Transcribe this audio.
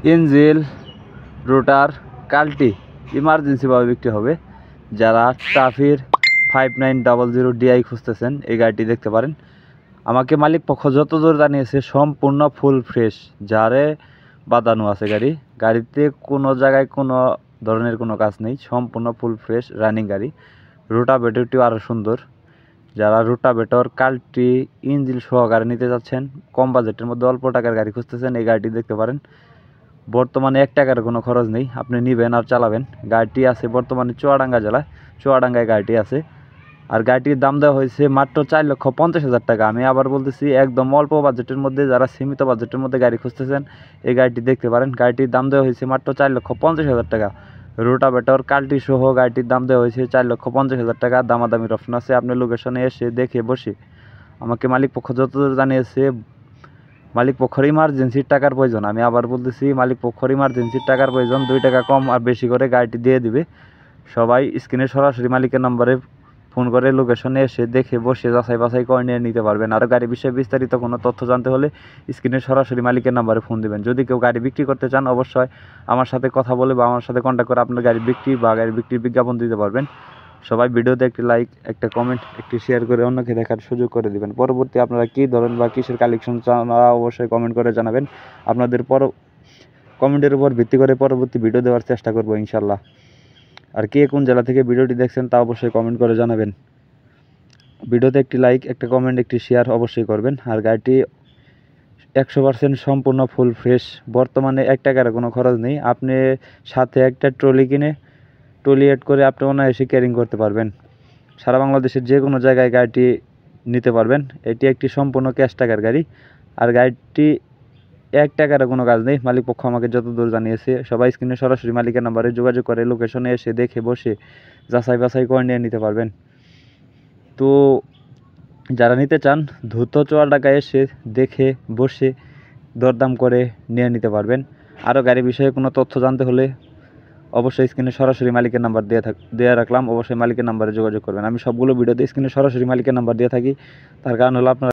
ইঞ্জিল, রোটার, কাল্টি ইমার্জেন্সিভাবে বিক্রি হবে। যারা টাফির 5900 DI খুঁজতেছেন এই গাড়িটি দেখতে পারেন। আমাকে মালিক পক্ষ যতদূর জানিয়েছে সম্পূর্ণ ফুল ফ্রেশ, যারে বাঁধানো আছে গাড়িতে কোনো জায়গায় কোনো ধরনের কোনো কাজ নেই, সম্পূর্ণ ফুল ফ্রেশ রানিং গাড়ি। রোটাভেটরটিও আরও সুন্দর। যারা রোটাভেটর, কাল্টি, ইঞ্জিল সহকারে নিতে যাচ্ছেন, কম বাজেটের মধ্যে অল্প টাকার গাড়ি খুঁজতেছেন, এই গাড়িটি দেখতে পারেন। বর্তমানে 1 টাকার কোনো খরচ নেই, আপনি নেবেন আর চালাবেন। গাড়িটি আছে বর্তমানে চুয়াডাঙ্গা জেলায়, চুয়াডাঙ্গায় গাড়িটি আছে। আর গাড়িটির দাম দেওয়া হয়েছে মাত্র 4,50,000 টাকা। আমি আবার বলতেছি, একদম অল্প বাজেটের মধ্যে, যারা সীমিত বাজেটের মধ্যে গাড়ি খুঁজতেছেন এই গাড়িটি দেখতে পারেন। গাড়িটির দাম দেওয়া হয়েছে মাত্র 4,50,000 টাকা। রোটাভেটর, কাল্টি সহ গাড়িটির দাম দেওয়া হয়েছে 4,50,000 টাকা। দামাদামির অপশন আছে, আপনি লোকেশনে এসে দেখে বসে। আমাকে মালিক পক্ষ যতদূর জানিয়েছে মালিক পক্ষের ইমার্জেন্সির টাকার প্রয়োজন। আমি আবার বলতেছি, মালিক পক্ষের ইমার্জেন্সির টাকার প্রয়োজন। 2 টাকা কম আর বেশি করে গাড়িটি দিয়ে দিবে। সবাই স্ক্রিনে সরাসরি মালিকের নম্বরে ফোন করে লোকেশনে এসে দেখে বসে যাচাই বাছাই করে নিয়ে নিতে পারবেন। আর গাড়ি বিষয়ে বিস্তারিত কোনো তথ্য জানতে হলে স্ক্রিনে সরাসরি মালিকের নম্বরে ফোন দেবেন। যদি কেউ গাড়ি বিক্রি করতে চান, অবশ্যই আমার সাথে কথা বলে বা আমার সাথে কন্ট্যাক্ট করে আপনার গাড়ি বিক্রি বা গাড়ি বিক্রির বিজ্ঞাপন দিতে পারবেন। সবাই ভিডিওতে একটি লাইক, একটা কমেন্ট, একটি শেয়ার করে অন্যকে দেখার সুযোগ করে দিবেন। পরবর্তী আপনারা কী ধরেন বা কিসের কালেকশন চান অবশ্যই কমেন্ট করে জানাবেন। আপনাদের কমেন্টের উপর ভিত্তি করে পরবর্তী ভিডিও দেওয়ার চেষ্টা করব ইনশাল্লাহ। আর কে কোন জেলা থেকে ভিডিওটি দেখছেন তা অবশ্যই কমেন্ট করে জানাবেন। ভিডিওতে একটি লাইক, একটা কমেন্ট, একটি শেয়ার অবশ্যই করবেন। আর গাড়িটি 100% সম্পূর্ণ ফুল ফ্রেশ। বর্তমানে 1 টাকার কোনো খরচ নেই। আপনি সাথে একটা ট্রলি কিনে ট্রলি এড করে আপনি অনায়াসে ক্যারিং করতে পারবেন। সারা বাংলাদেশের যে কোনো জায়গায় গাড়িটি নিতে পারবেন। এটি একটি সম্পূর্ণ ক্যাশ টাকার গাড়ি। আর গাড়িটি 1 টাকারও কোনো কাজ নেই, মালিক পক্ষ আমাকে যতদূর জানিয়েছে। সবাই স্ক্রিনে সরাসরি মালিকের নাম্বারে যোগাযোগ করে লোকেশনে এসে দেখে বসে যাচাই বাছাই করে নিয়ে নিতে পারবেন। তো যারা নিতে চান দ্রুত চুয়াডাঙ্গায় এসে দেখে বসে দরদাম করে নিয়ে নিতে পারবেন। আরও গাড়ি বিষয়ে কোনো তথ্য জানতে হলে অবশ্যই স্ক্রিনে সরাসরি মালিকের নাম্বার দিয়ে রাখলাম, অবশ্যই মালিকের নাম্বারে যোগাযোগ করবেন। আমি সবগুলো ভিডিওতে স্ক্রিনে সরাসরি মালিকের নাম্বার দিয়ে থাকি। তার কারণ হলো আপনারা